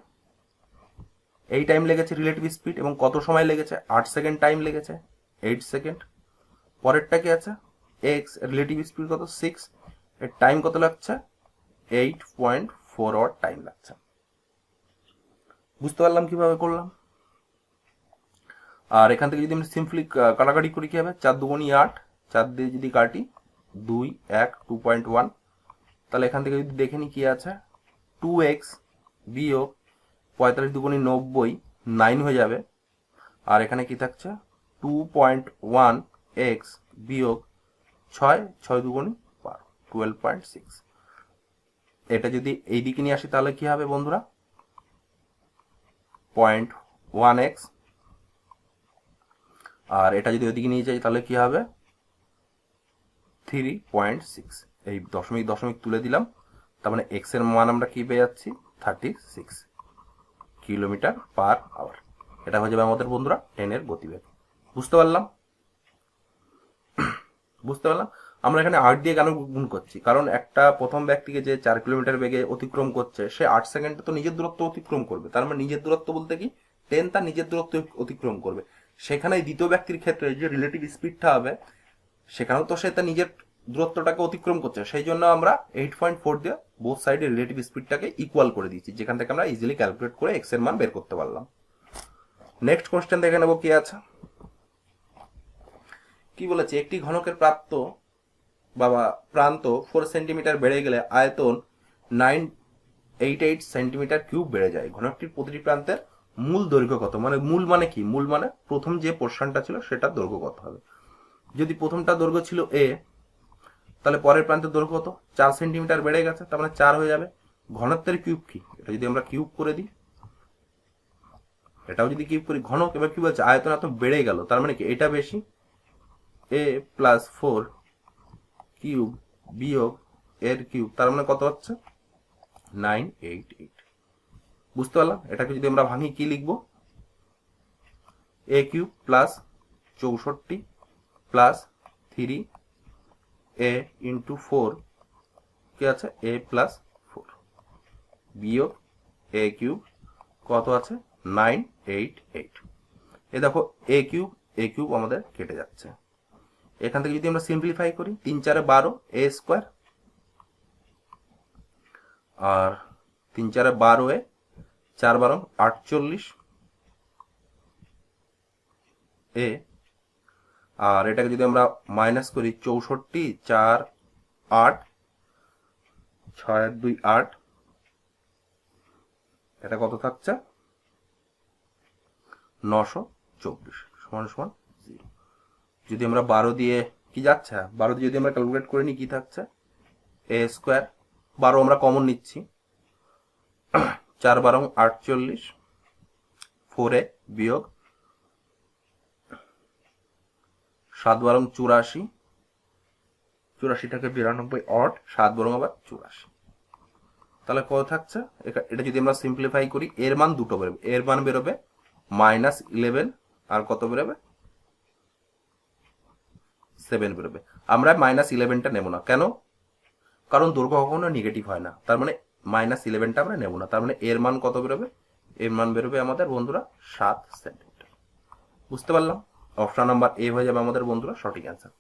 এই টাইম লেগেছে রিলেটিভ স্পিড, এবং কত সময় লেগেছে 8 সেকেন্ড টাইম লেগেছে, 8 সেকেন্ড। পরেরটা কি আছে, এক্স রিলেটিভ স্পিড কত 6, এর টাইম কত লাগছে 8.4 আওয়ার টাইম লাগছে। বুঝতে পারলাম কিভাবে করলাম। আর এখান থেকে যদি আমি সিম্পলি কাটাকাটি করি কি হবে, 4 দুগুণী 8, 4 দিয়ে যদি কাটি 2 1 2.1, তাহলে এখান থেকে যদি দেখে নি কি আছে 2x বিয়োগ 45 দুগুণী 90, 9 হয়ে যাবে। আর এখানে কি থাকছে 2.1x বিয়োগ 6, 6 দুগুণী 12.6। এটা যদি এই দিকে নিয়ে আসি তাহলে কি হবে বন্ধুরা 0.1x, আর এটা যদি ওইদিকে নিয়ে যাই তাহলে কি হবে 3.6। এই দশমিক দশমিক তুলে দিলাম, তার মানে এক্স এর মান আমরা কি পেয়ে যাচ্ছি 36 কিলোমিটার পার আওয়ার। এটা হয়ে যাবে আমাদের বন্ধুরা ট্রেনের গতিবেগ। বুঝতে পারলাম। আমরা এখানে 8 দিয়ে কেন গুণ করছি, কারণ একটা প্রথম ব্যক্তিকে যে 4 কিলোমিটার বেগে অতিক্রম করছে সে 8 সেকেন্ডে তো নিজের দূরত্ব অতিক্রম করবে। তার মানে নিজের দূরত্ব বলতে কি ট্রেন তার নিজের দূরত্ব অতিক্রম করবে। সেখানে দ্বিতীয় ব্যক্তির ক্ষেত্রে যে রিলেটিভ স্পিডটা হবে সেখানেও তো সে তার নিজের দূরত্বটাকে অতিক্রম করছে, সেই জন্য আমরা 8.4 দিয়ে বোথ সাইডে রিলেটিভ স্পিডটাকে ইকুয়াল করে দিচ্ছি, যেখান থেকে আমরা ইজিলি ক্যালকুলেট করে এক্স এর মান বের করতে পারলাম। নেক্সট কোশ্চেন দেখে নেব কি আছে। কি বলেছে, একটি ঘনকের প্রান্ত 4 সেন্টিমিটার বেড়ে গেলে আয়তন 988 সেন্টিমিটার কিউব বেড়ে যায়। ঘনকটির প্রতিটি প্রান্তের মূল দৈর্ঘ্য কত, মানে মূল মানে কি, মূল মানে প্রথম যে পোর্শনটা ছিল সেটার দৈর্ঘ্য কত হবে। যদি প্রথমটা দৈর্ঘ্য ছিল এ, তাহলে পরের প্রান্তের দৈর্ঘ্য কত 4 সেন্টিমিটার বেড়ে গেছে, তার মানে 4 হয়ে যাবে। ঘনত্বের কিউব কি, এটা যদি আমরা কিউব করে দিই, এটাও যদি কিউব করি, ঘনক এবার কি বলছে আয়তন এত বেড়ে গেল, তার মানে কি এটা বেশি, a প্লাস 4 কিউব বিয়োগ এর কিউব, তার মানে কত হচ্ছে 988। বুঝতে পারলাম। এটাকে যদি আমরা ভাঙি কি লিখবো, a cube plus 64 plus 3a into 4 কি আছে a প্লাস 4 বিয়োগ a কিউব কত আছে 988। এ দেখো a কিউব আমাদের কেটে যাচ্ছে। এখান থেকে যদি আমরা সিম্পলিফাই করি 3 4 12 a স্কোয়ার, আর 3 4 12 এ 4 12 48 এ, আর এটাকে যদি আমরা মাইনাস করি 64 4 8 6 2 8, এটা কত থাকছে 924 সমান সমান 0। যদি আমরা 12 দিয়ে কি যাচ্ছে 12 দিয়ে যদি আমরা ক্যালকুলেট করে নিই কি থাকছে a স্কোয়ার, 12 আমরা কমন নিচ্ছি, 4 12 48 4a বিয়োগ 7 12 84, 84টাকে 92 অড, 7 12 আবার 84, তাহলে কত থাকছে, এটা যদি আমরা সিম্পলিফাই করি এর মান দুটো বেরোবে, এর মান বেরোবে -11 আর কত বেরোবে 7 বেরোবে। আমরা -11টা নেব না, কেন, কারণ দৈর্ঘ্য কখনো নেগেটিভ হয় না, তার মানে -11টা আমরা নেব না। তার মানে এর মান কত বেরোবে, এর মান বেরোবে আমাদের বন্ধুরা 7 সেন্টিমিটার। বুঝতে পারলাম। অপশন নাম্বার এ হয়ে যাবে আমাদের বন্ধুরা সঠিক অ্যান্সার।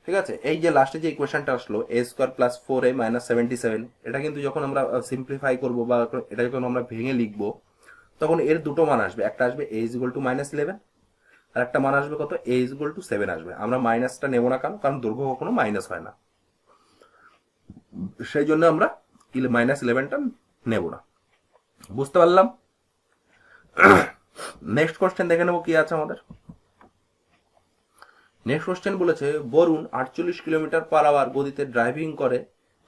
ঠিক আছে। এই যে লাস্টে যে ইকুয়েশনটা আসলো a square plus 4a minus 77, এটা কিন্তু যখন আমরা সিম্পলিফাই করব বা এটা যখন আমরা ভেঙে লিখবো তখন এর দুটো মান আসবে, একটা আসবে a ইজ ইকুয়াল টু -11 আর একটা মান আসবে কত a ইজ ইকুয়াল টু 7 আসবে। আমরা মাইনাসটা নেব না, কারণ দৈর্ঘ্য কখনো মাইনাস হয় না, সেই জন্য আমরা -11টা নেব না। বুঝতে পারলাম। নেক্সট কোশ্চেন দেখে নেবো কি আছে আমাদের। নেক্সট কোশ্চেন বলেছে বরুণ 48 কিলোমিটার পার আওয়ার গতিতে ড্রাইভিং করে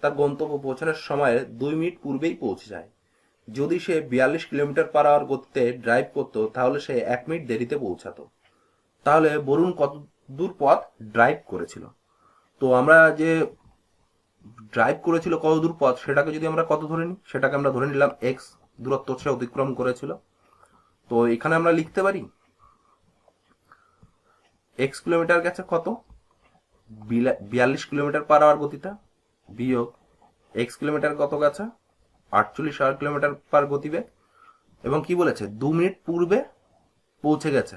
তার গন্তব্য পৌঁছানোর সময় 2 মিনিট পূর্বেই পৌঁছে যায়। যদি সে 42 কিলোমিটার পার আওয়ার গতিতে ড্রাইভ করতো তাহলে সে 1 মিনিট দেরিতে পৌঁছাতো। তাহলে বরুণ কত দূর পথ ড্রাইভ করেছিল। তো আমরা যে ড্রাইভ করেছিল কত দূর পথ সেটাকে যদি আমরা কত ধরে নিই, সেটাকে আমরা ধরে নিলাম এক্স দূরত্ব সে অতিক্রম করেছিল। তো এখানে আমরা লিখতে পারি এক্স কিলোমিটার গেছে কত 42 কিলোমিটার পার আওয়ার গতিতে, বিয়োগ এক্স কিলোমিটার কত গেছে 48 কিলোমিটার পার গতিবেগ, এবং কি বলেছে 2 মিনিট পূর্বে পৌঁছে গেছে,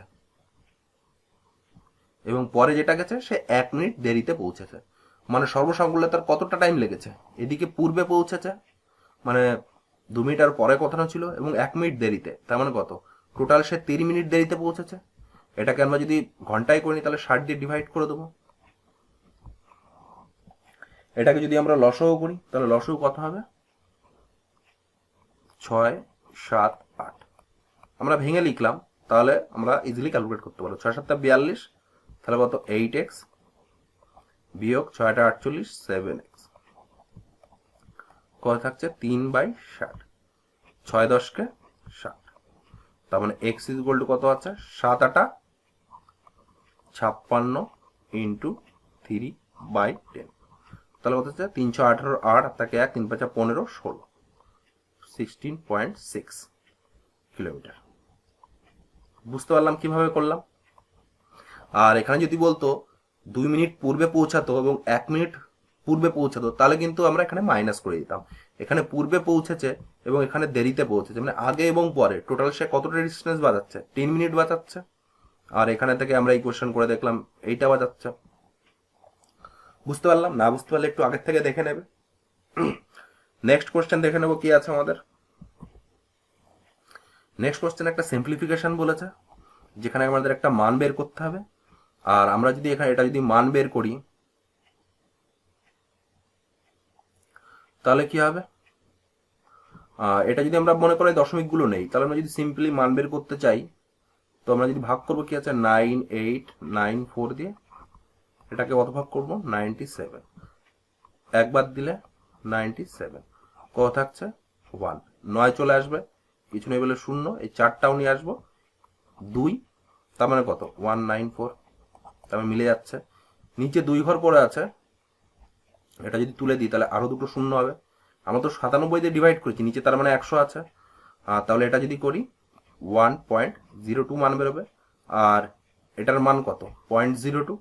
এবং পরে যেটা গেছে সে 1 মিনিট দেরিতে পৌঁছেছে। মানে সর্বসাকুল্যে তার কতটা টাইম লেগেছে, এদিকে পূর্বে পৌঁছেছে মানে 2 মিনিট আর পরে কথানো ছিল, এবং 1 মিনিট দেরিতে, তার মানে কত টোটাল সে 3 মিনিট দেরিতে পৌঁছেছে। এটাকে আমরা যদি ঘন্টায় করি তাহলে 60 দিয়ে ডিভাইড করে দেবো। এটাকে যদি আমরা লসও করি তাহলে লসও কত হবে 6, 7, 8। আমরা ভেঙে লিখলাম তাহলে আমরা ইজিলি ক্যালকুলেট করতে পারবো। 6 7 42, তাহলে কত 8x বিয়োগ 6 48, 7x কত থাকছে 3/60, 6 10 60। তার মানে x ইজ ইকুয়াল টু কত আছে 7 8 56 ইন্টু 3/10, তাহলে কত হচ্ছে 318 8 তাকে 1 3 5 15 16, 16.6 কিলোমিটার। বুঝতে পারলাম কিভাবে করলাম। আর এখানে যদি বলতো 2 মিনিট পূর্বে পৌঁছাতো এবং 1 মিনিট পূর্বে পৌঁছাতো, তাহলে কিন্তু আমরা এখানে মাইনাস করে দিতাম। এখানে পূর্বে পৌঁছেছে এবং এখানে দেরিতে পৌঁছেছে, মানে আগে এবং পরে টোটাল সে কতটা ডিস্টেন্স বাঁচাচ্ছে 3 মিনিট বাঁচাচ্ছে। আর এখানে থেকে আমরা ইকুয়েশন করে দেখলাম এইটা বাঁচাচ্ছে। বুঝতে পারলাম, না বুঝতে পারলে একটু আগের থেকে দেখে নেবে। নেক্সট কোশ্চেন দেখে নেবো কি আছে আমাদের। নেক্সট কোশ্চেন একটা সিম্পলিফিকেশন বলেছে, যেখানে আমাদের একটা মান বের করতে হবে। আর আমরা যদি এখানে এটা যদি মান বের করি তাহলে কি হবে, এটা যদি আমরা মনে করি দশমিকগুলো নেই, তাহলে আমরা যদি সিম্পলি মান বের করতে চাই তো আমরা যদি ভাগ করবো কি আছে 9 8 9 4 দিয়ে, এটাকে কত ভাগ করবো 97, একবার দিলে 97, কত থাকছে 1, 9 চলে আসবে, কিছু নেই বলে 0, এই 4টাও নিয়ে আসবো 2, তার মানে কত 194, তার মানে মিলে যাচ্ছে। নিচে 2 ঘর পড়ে আছে, এটা যদি তুলে দিই তাহলে আরো দুটো 0 হবে। আমরা তো 97 দিয়ে ডিভাইড করেছি, নিচে তার মানে 100 আছে, তাহলে এটা যদি করি 1.02 মান বেরোবে, আর এটার মান কত 0.02,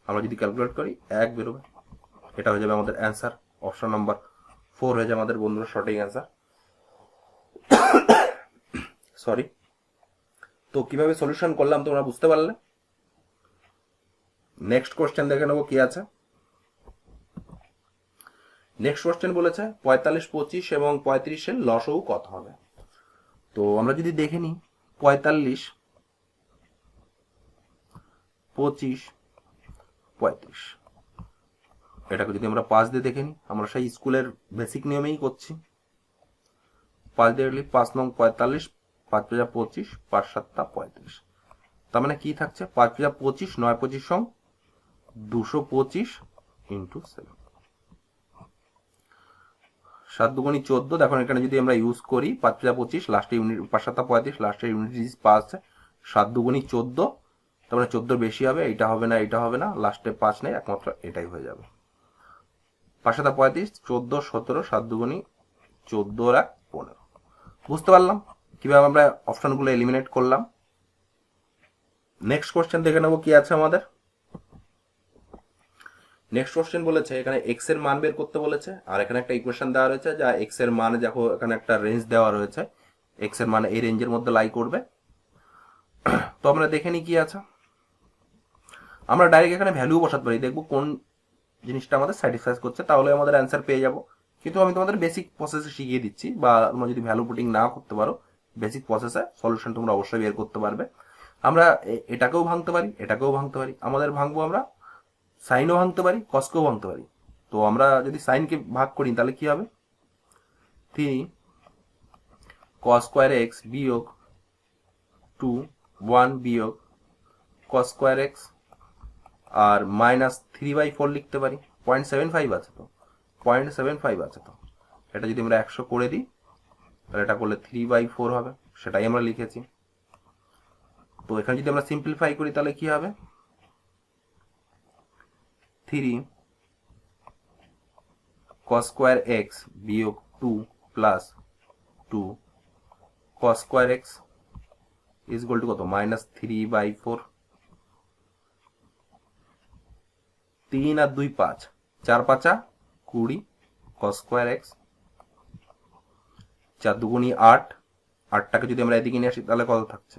আমরা যদি ক্যালকুলেট করি 1 বেরোবে। এটা হয়ে যাবে আমাদের অ্যান্সার, অপশন নাম্বার 4 হয়ে যাবে আমাদের বন্ধুরা সঠিক অ্যান্সার। সরি। তো কিভাবে সলিউশন করলাম তোমরা বুঝতে পারলে। নেক্সট কোশ্চেন দেখে নেবো কি আছে। নেক্সট কোশ্চেন বলেছে 45 25 এবং 35-এর লসও কত হবে। তো আমরা যদি দেখে নিই 45 25 35, এটাকে যদি আমরা 5 দিয়ে দেখে নিই, আমরা সেই স্কুলের বেসিক নিয়মেই করছি। 5 দিয়ে লিখি 5 নং 45, 5 5 25, 5 7 35, তার মানে কি থাকছে 5 5 25, 9 25 225 ইন্টু 7, 7 2 14। দেখুন এখানে যদি আমরা ইউজ করি 5 5 25, লাস্টে ইউনিট 5 7 35, লাস্টে ইউনিট 5 আছে, 7 2 14, তার মানে 14 বেশি হবে, এটা হবে না এটা হবে না, লাস্টে 5 নেই, একমাত্র এটাই হয়ে যাবে। 5 7 35, 14 17, 7 2 14 আর 15। বুঝতে পারলাম কিভাবে আমরা অপশনগুলো এলিমিনেট করলাম। নেক্সট কোশ্চেন দেখে নেবো কি আছে আমাদের। নেক্সট কোশ্চেন বলেছে এখানে এক্স এর মান বের করতে বলেছে, আর এখানে একটা ইকুয়েশন দেওয়া রয়েছে যা এক্স এর মান দেখো এখানে একটা রেঞ্জ দেওয়া রয়েছে, এক্স এর মান এই রেঞ্জের মধ্যে লাই করবে। তো আমরা দেখে নিই কি আছে। আমরা ডাইরেক্ট এখানে ভ্যালু বসাতে পারি, দেখবো কোন জিনিসটা আমাদের স্যাটিসফাই করছে, তাহলে আমাদের অ্যান্সার পেয়ে যাব। কিন্তু আমি তোমাদের বেসিক প্রসেসে শিখিয়ে দিচ্ছি, বা তোমরা যদি ভ্যালু পুটিং না করতে পারো বেসিক প্রসেসে সলিউশন তোমরা অবশ্যই বের করতে পারবে। আমরা এটাকেও ভাঙতে পারি, এটাকেও ভাঙতে পারি, আমাদের ভাঙবো আমরা সাইনও ভাঙতে পারি, কসকেও ভাঙতে পারি। তো আমরা যদি সাইনকে ভাগ করি তাহলে কি হবে 3 cos স্কয়ার এক্স বিয়োগ 2 1 বিয়োগ cos স্কয়ার এক্স, আর মাইনাস 3/4 লিখতে পারি, 0.75 আছে তো, 0.75 আছে তো, এটা যদি আমরা 100 করে দিই তাহলে এটা করলে 3/4 হবে, সেটাই আমরা লিখেছি। তো এখানে যদি আমরা সিম্পলিফাই করি তাহলে কি হবে 3 cos স্কয়ার এক্স বিয়োগ 2 plus 2 cos square x is equal to কত -3/4, 3 আর 2 5, 4 5 20 cos স্কোয়ার এক্স, 4 দুগুণী 8, 8টাকে যদি আমরা এদিকে নিয়ে আসি তাহলে কত থাকছে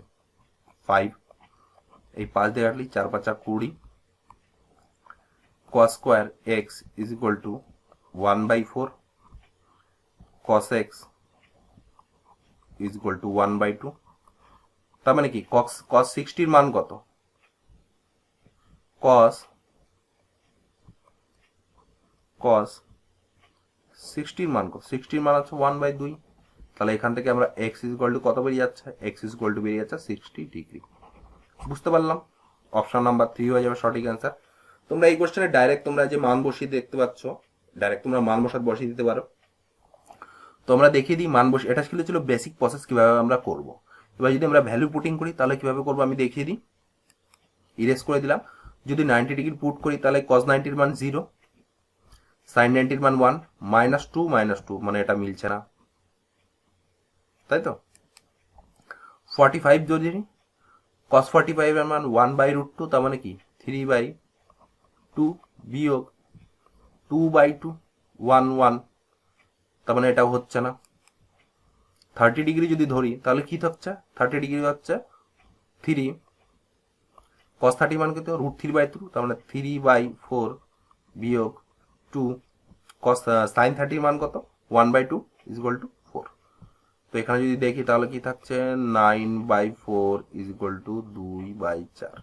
5, এই 5 দিয়ে কাটলি 4 5 20 cos square x is equal to 1/4 cos x is equal to 1/2। তার মানে কি cos 60 এর মান কত? cos 60 এর মান কত? 60 এর মান হচ্ছে 1/2। তাহলে এখান থেকে আমরা x ইজ ইকুয়াল টু কত বেরিয়ে যাচ্ছে? x ইজ ইকুয়াল টু বেরিয়ে যাচ্ছে 60 ডিগ্রি। বুঝতে পারলাম? অপশন নাম্বার 3 হয়ে যাবে সঠিক অ্যান্সার। তোমরা এই কোশ্চেনে ডাইরেক্ট তোমরা যে মান বসিয়ে দেখতে পাচ্ছ, ডাইরেক্ট তোমরা মান বসিয়ে দিতে পারো। তো আমরা দেখিয়ে দিই মান এটা ছিল বেসিক প্রসেস কিভাবে আমরা করব। এবার যদি আমরা ভ্যালু পুটিং করি তাহলে কিভাবে করব আমি দেখিয়ে দিই। ইরেজ করে দিলাম। যদি 90 ডিগ্রি পুট করি তাহলে cos 90 এর মান 0, sin 90 এর মান 1, -2 মানে এটা মিলছে না, তাই তো। 45 যদি cos 45 এর মান 1/√2, তার মানে কি 3/2 বিয়োগ 2/2 1 তার মানে এটাও হচ্ছে না। 30 ডিগ্রি যদি ধরি তাহলে কি থাকছে? 30 ডিগ্রি হচ্ছে 3 cos 30 মান কত? √3/2, তার মানে 3/4 বিয়োগ 2 cos sin 30 মান কত? 1/2 ইজ ইকুয়াল টু 4। তো এখানে যদি দেখি তাহলে কি থাকছে 9/4 ইজ ইকুয়াল টু 2/4,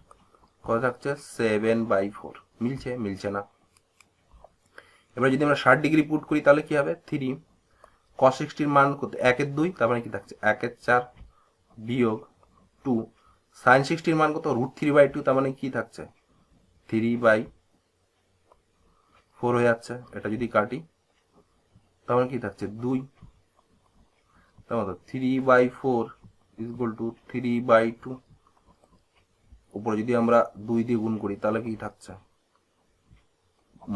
কত থাকছে 7/4। মিলছে না। এবার যদি আমরা 60 ডিগ্রি পুট করি তাহলে কি হবে? 3 cos 60 এর মান কত? 1/2, তার মানে কি থাকছে 1/4 বিয়োগ 2 sin 60 এর মান কত? √3/2, তার মানে কি থাকছে 3/4 হয়ে যাচ্ছে। এটা যদি কাটি তার মানে কি থাকছে 2, তার মানে 3/4 ইজ ইকুয়াল টু 3/2। উপরে যদি আমরা 2 দিয়ে গুণ করি তাহলে কি থাকছে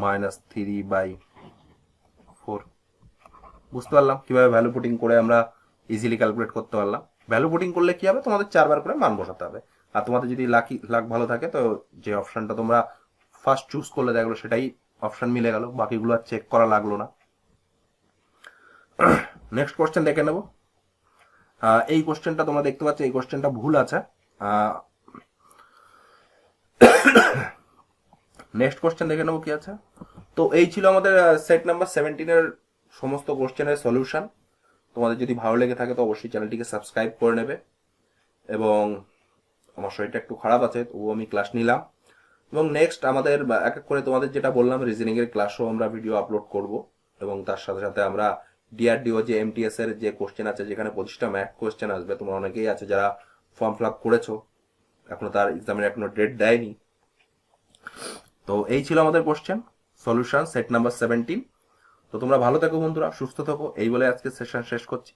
-3/4। বুঝতে পারলাম কিভাবে ভ্যালু পুটিং করে আমরা ইজিলি ক্যালকুলেট করতে পারলাম। ভ্যালু পুটিং করলে কি হবে? তোমাদের 4 বার করে মান বসাতে হবে। আর তোমাদের যদি লাক ভালো থাকে তো যে অপশনটা তোমরা ফার্স্ট চুজ করলে দেখলো সেটাই অপশন মিলে গেল, বাকিগুলো আর চেক করা লাগলো না। নেক্সট কোশ্চেন দেখে নেব। এই কোশ্চেনটা তোমরা দেখতে পাচ্ছ, এই কোশ্চেনটা ভুল আছে। নেক্সট কোশ্চেন দেখে নেব কি আছে। তো এই ছিল আমাদের সেট নাম্বার 17 এর সমস্ত কোশ্চেনের সলিউশন। তোমাদের যদি ভালো লেগে থাকে তো অবশ্যই চ্যানেলটিকে সাবস্ক্রাইব করে নেবে। এবং আমার শরীরটা একটু খারাপ আছে, তবুও আমি ক্লাস নিলাম। এবং নেক্সট আমাদের এক এক করে তোমাদের যেটা বললাম রিজনিং এর ক্লাসও আমরা ভিডিও আপলোড করব। এবং তার সাথে সাথে আমরা ডিআরডিও যে এমটিএস এর যে কোশ্চেন আছে, যেখানে 25টা ম্যাথ কোশ্চেন আসবে, তোমরা অনেকেই আছে যারা ফর্ম ফিল আপ করেছো, এখনো তার এক্সামের এখনো ডেট দেয়নি। তো এই ছিল আমাদের কোশ্চেন সলিউশন সেট নাম্বার 17। তো তোমরা ভালো থাকো বন্ধুরা, সুস্থ থাকো, এই বলে আজকে সেশন শেষ করছি।